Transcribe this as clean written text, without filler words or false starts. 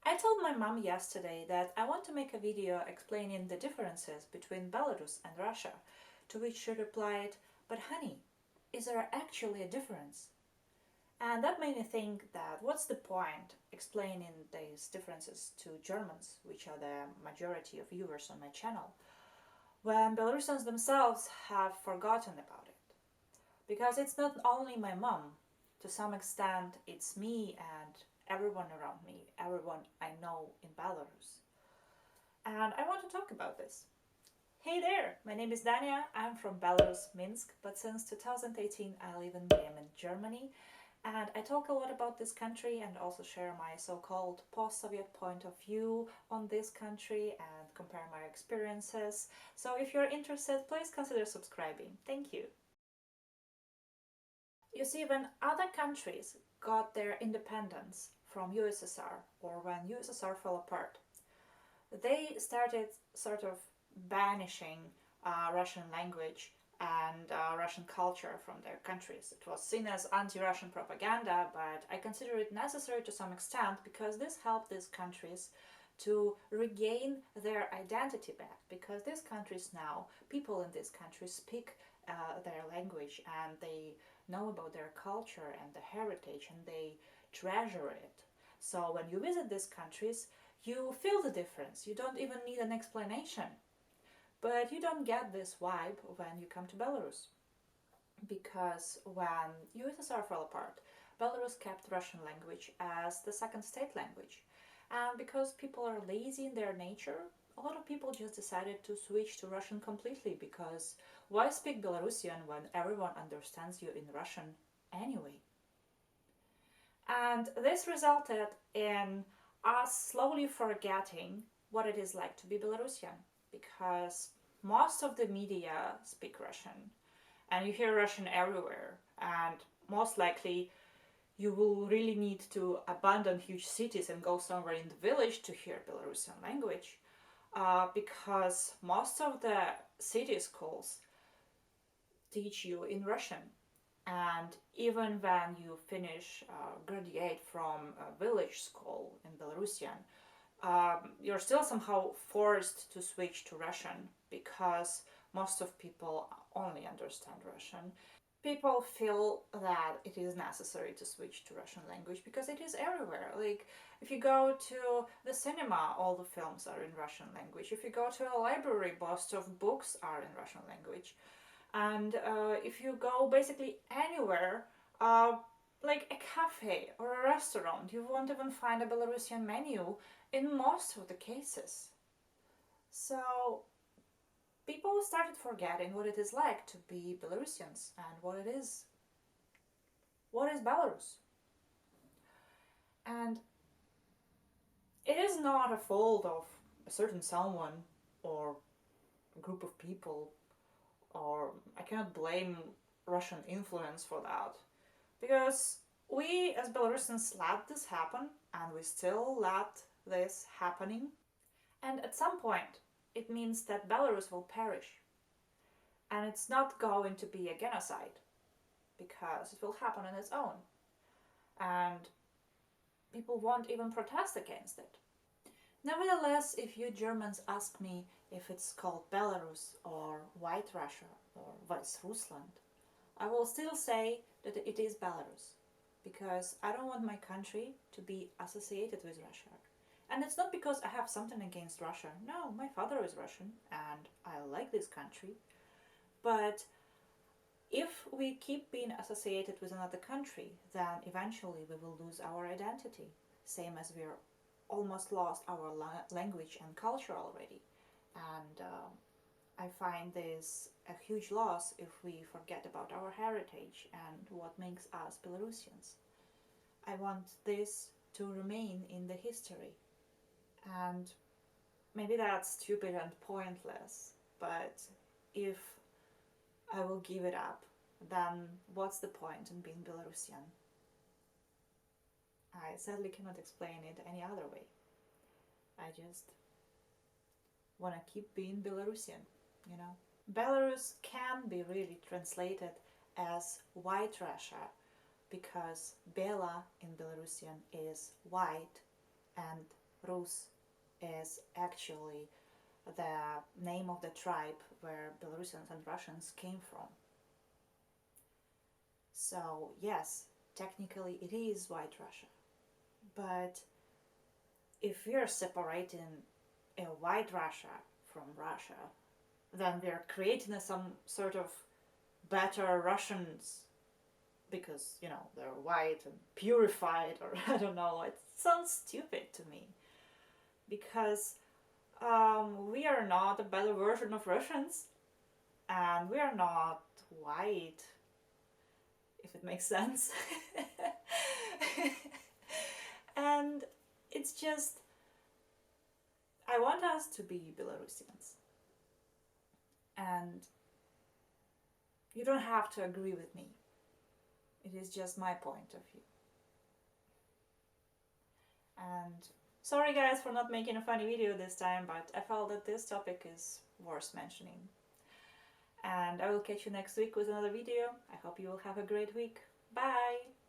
I told my mom yesterday that I want to make a video explaining the differences between Belarus and Russia, to which she replied, "But honey, is there actually a difference?" And that made me think that what's the point explaining these differences to Germans, which are the majority of viewers on my channel, when Belarusians themselves have forgotten about it. Because it's not only my mom, to some extent it's me and everyone around me, everyone I know in Belarus. And I want to talk about this. Hey there, my name is Dania, I'm from Belarus, Minsk, but since 2018 I live in Bremen, Germany, and I talk a lot about this country and also share my so-called post-Soviet point of view on this country and compare my experiences. So if you're interested, please consider subscribing. Thank you. You see, when other countries got their independence from USSR, or when USSR fell apart, they started sort of banishing Russian language and Russian culture from their countries. It was seen as anti-Russian propaganda, but I consider it necessary to some extent because this helped these countries to regain their identity back, because these countries now, people in these countries speak their language and they know about their culture and the heritage and they treasure it. So when you visit these countries, you feel the difference. You don't even need an explanation. But you don't get this vibe when you come to Belarus. Because when USSR fell apart, Belarus kept Russian language as the second state language. And because people are lazy in their nature, a lot of people just decided to switch to Russian completely, because why speak Belarusian when everyone understands you in Russian anyway? And this resulted in us slowly forgetting what it is like to be Belarusian, because most of the media speak Russian and you hear Russian everywhere, and most likely you will really need to abandon huge cities and go somewhere in the village to hear Belarusian language, because most of the city schools teach you in Russian. And even when you finish, graduate from a village school in Belarusian, you're still somehow forced to switch to Russian because most of people only understand Russian. People feel that it is necessary to switch to Russian language because it is everywhere. Like, if you go to the cinema, all the films are in Russian language. If you go to a library, most of books are in Russian language. And if you go basically anywhere, like a cafe or a restaurant, you won't even find a Belarusian menu in most of the cases. So people started forgetting what it is like to be Belarusians and what is Belarus. And it is not a fault of a certain someone or a group of people, or I cannot blame Russian influence for that, because we as Belarusians let this happen and we still let this happening, and at some point it means that Belarus will perish, and it's not going to be a genocide because it will happen on its own and people won't even protest against it. Nevertheless, if you Germans ask me if it's called Belarus or White Russia or Weißrussland, I will still say that it is Belarus, because I don't want my country to be associated with Russia. And it's not because I have something against Russia. No, my father is Russian and I like this country. But if we keep being associated with another country, then eventually we will lose our identity, same as we're almost lost our language and culture already. And I find this a huge loss if we forget about our heritage and what makes us Belarusians. I want this to remain in the history. And maybe that's stupid and pointless, but if I will give it up, then what's the point in being Belarusian? I sadly cannot explain it any other way. I just want to keep being Belarusian, you know? Belarus can be really translated as White Russia, because Bela in Belarusian is white and Rus is actually the name of the tribe where Belarusians and Russians came from. So, yes, technically it is White Russia. But if we are separating a White Russia from Russia, then we are creating some sort of better Russians because, you know, they're white and purified, or I don't know, it sounds stupid to me. Because we are not a better version of Russians, and we are not white, if it makes sense. And it's just, I want us to be Belarusians. And you don't have to agree with me. It is just my point of view. And sorry guys for not making a funny video this time, but I felt that this topic is worth mentioning. And I will catch you next week with another video. I hope you will have a great week. Bye!